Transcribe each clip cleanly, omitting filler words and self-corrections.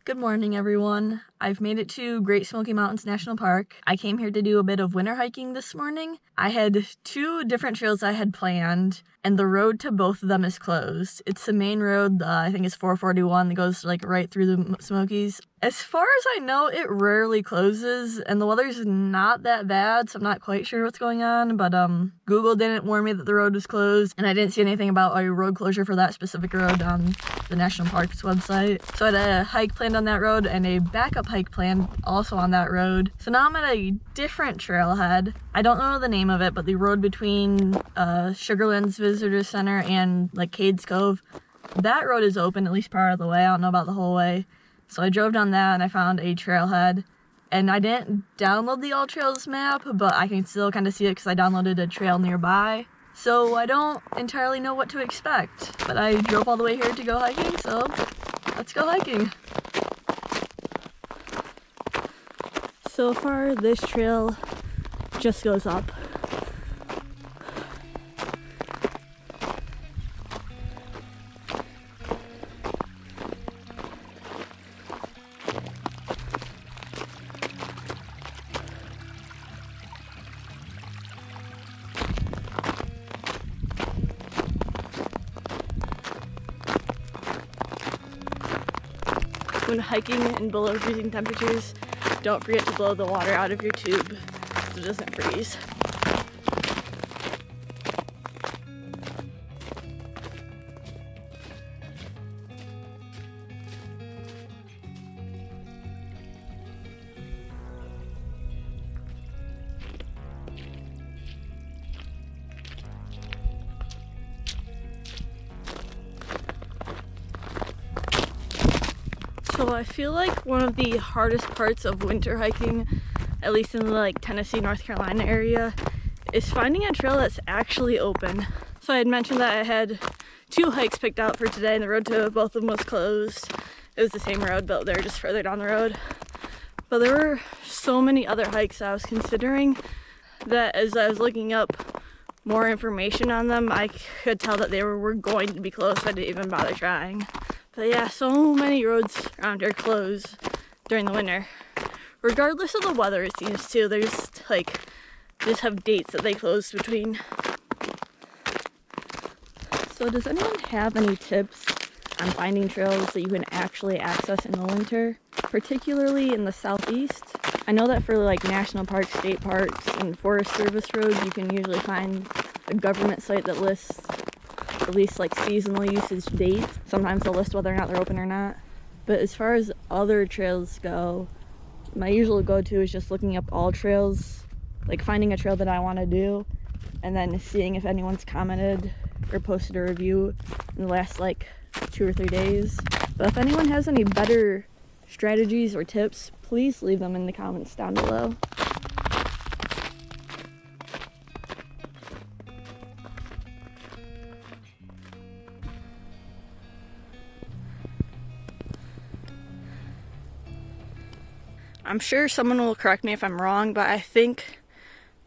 Good morning, everyone. I've made it to Great Smoky Mountains National Park. I came here to do a bit of winter hiking this morning. I had two different trails I had planned, and the road to both of them is closed. It's the main road, I think it's 441, that goes like right through the Smokies. As far as I know, it rarely closes, and the weather's not that bad, so I'm not quite sure what's going on, but Google didn't warn me that the road was closed, and I didn't see anything about a road closure for that specific road on the National Park's website. So I had a hike planned on that road and a backup hike planned also on that road. So now I'm at a different trailhead. I don't know the name of it, but the road between Sugarland's Visitor Center and like Cades Cove, that road is open at least part of the way. I don't know about the whole way. So I drove down that and I found a trailhead. And I didn't download the All Trails map, but I can still kind of see it because I downloaded a trail nearby. So I don't entirely know what to expect, but I drove all the way here to go hiking, so let's go hiking. So far, this trail just goes up. When hiking in below freezing temperatures, don't forget to blow the water out of your tube so it doesn't freeze. So I feel like one of the hardest parts of winter hiking, at least in the like Tennessee, North Carolina area, is finding a trail that's actually open. So I had mentioned that I had two hikes picked out for today and the road to both of them was closed. It was the same road, but they were just further down the road. But there were so many other hikes I was considering that as I was looking up more information on them, I could tell that they were going to be closed, so I didn't even bother trying. But yeah, so many roads around here close during the winter. Regardless of the weather, it seems to. There's like, just have dates that they close between. So does anyone have any tips on finding trails that you can actually access in the winter? Particularly in the southeast? I know that for like national parks, state parks, and Forest Service roads, you can usually find a government site that lists at least like seasonal usage dates. Sometimes they'll list whether or not they're open or not. But as far as other trails go, my usual go-to is just looking up all trails, like finding a trail that I want to do, and then seeing if anyone's commented or posted a review in the last like 2 or 3 days. But if anyone has any better strategies or tips, please leave them in the comments down below. I'm sure someone will correct me if I'm wrong, but I think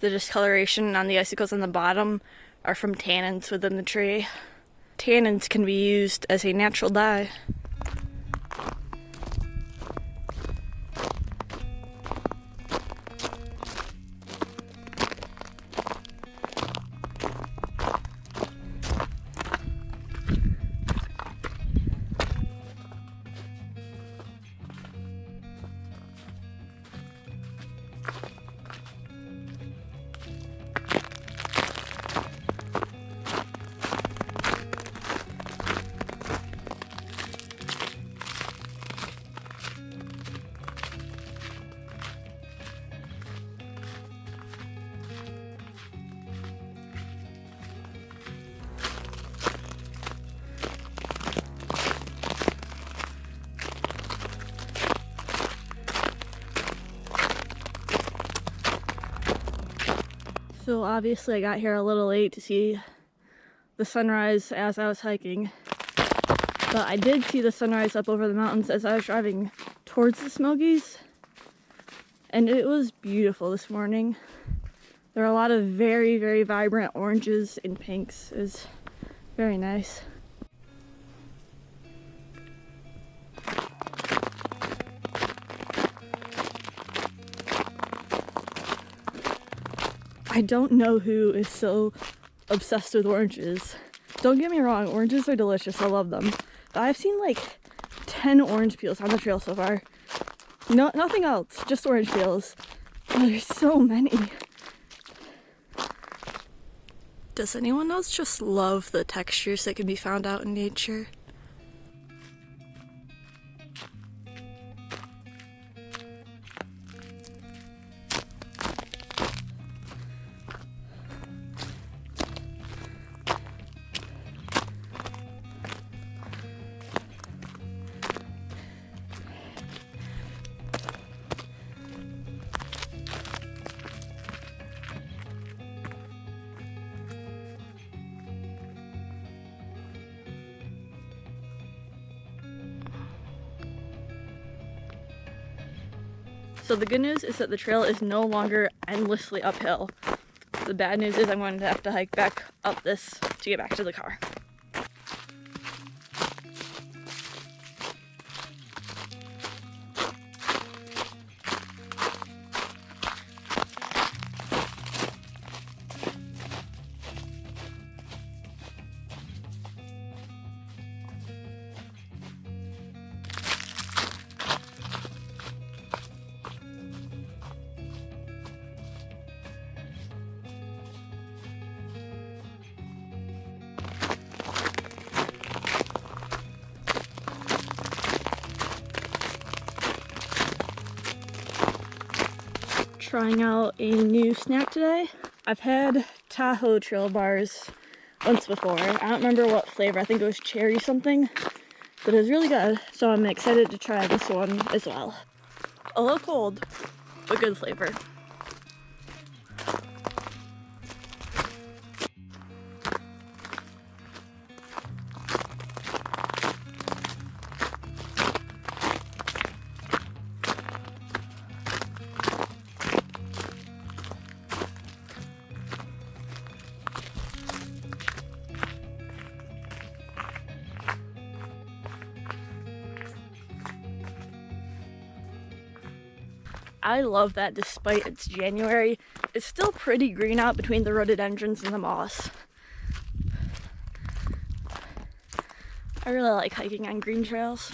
the discoloration on the icicles on the bottom are from tannins within the tree. Tannins can be used as a natural dye. So obviously I got here a little late to see the sunrise as I was hiking, but I did see the sunrise up over the mountains as I was driving towards the Smokies, and it was beautiful this morning. There are a lot of very, very vibrant oranges and pinks. It was very nice. I don't know who is so obsessed with oranges. Don't get me wrong, oranges are delicious, I love them. But I've seen like 10 orange peels on the trail so far. No, nothing else, just orange peels. Oh, there's so many. Does anyone else just love the textures that can be found out in nature? So the good news is that the trail is no longer endlessly uphill. The bad news is I'm going to have to hike back up this to get back to the car. Trying out a new snack today. I've had Tahoe trail bars once before. I don't remember what flavor. I think it was cherry something, but it was really good. So I'm excited to try this one as well. A little cold, but good flavor. I love that despite it's January, it's still pretty green out between the rhododendrons and the moss. I really like hiking on green trails.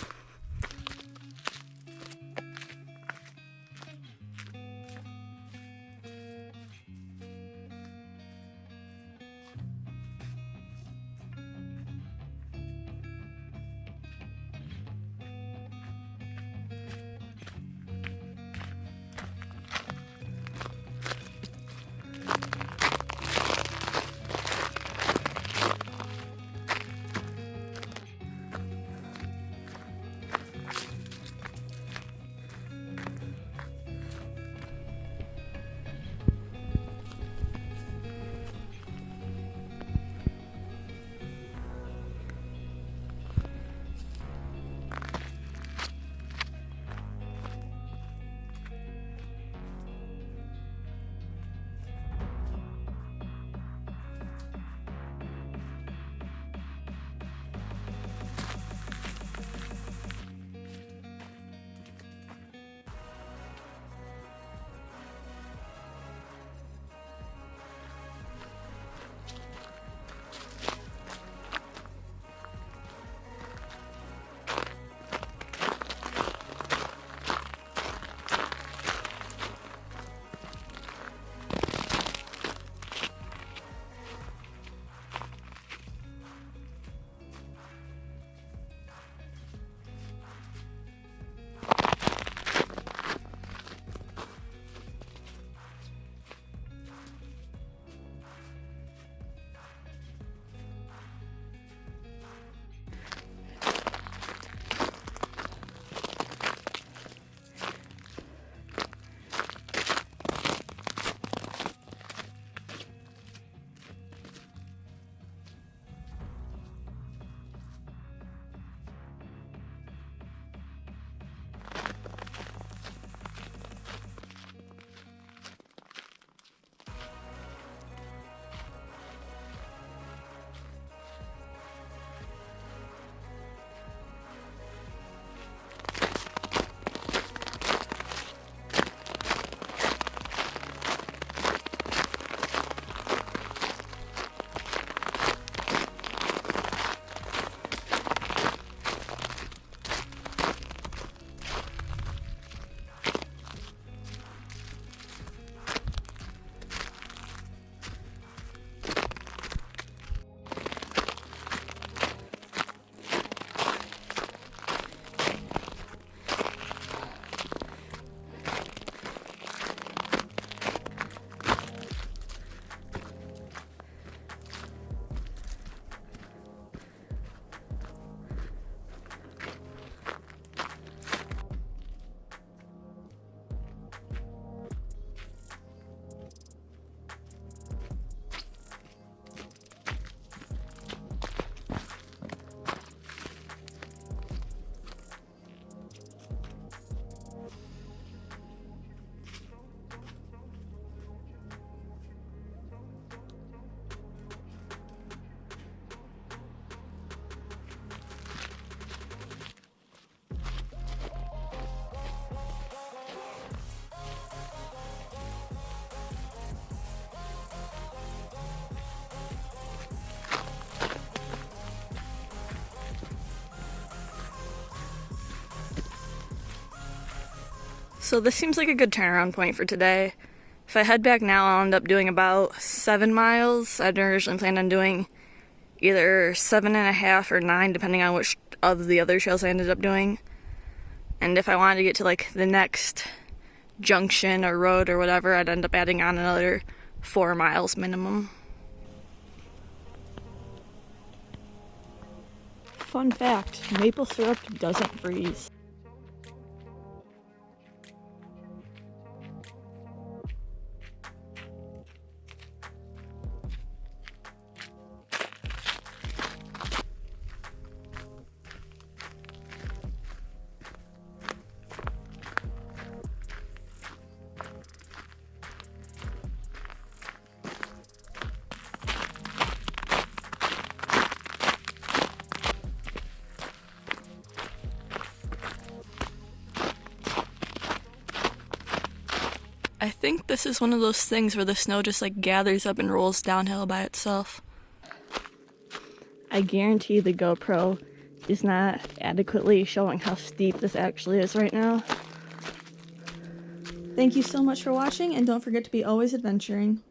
So this seems like a good turnaround point for today. If I head back now, I'll end up doing about 7 miles. I'd originally planned on doing either 7.5 or 9, depending on which of the other trails I ended up doing. And if I wanted to get to like the next junction or road or whatever, I'd end up adding on another 4 miles minimum. Fun fact, maple syrup doesn't freeze. I think this is one of those things where the snow just like gathers up and rolls downhill by itself. I guarantee the GoPro is not adequately showing how steep this actually is right now. Thank you so much for watching, and don't forget to be always adventuring.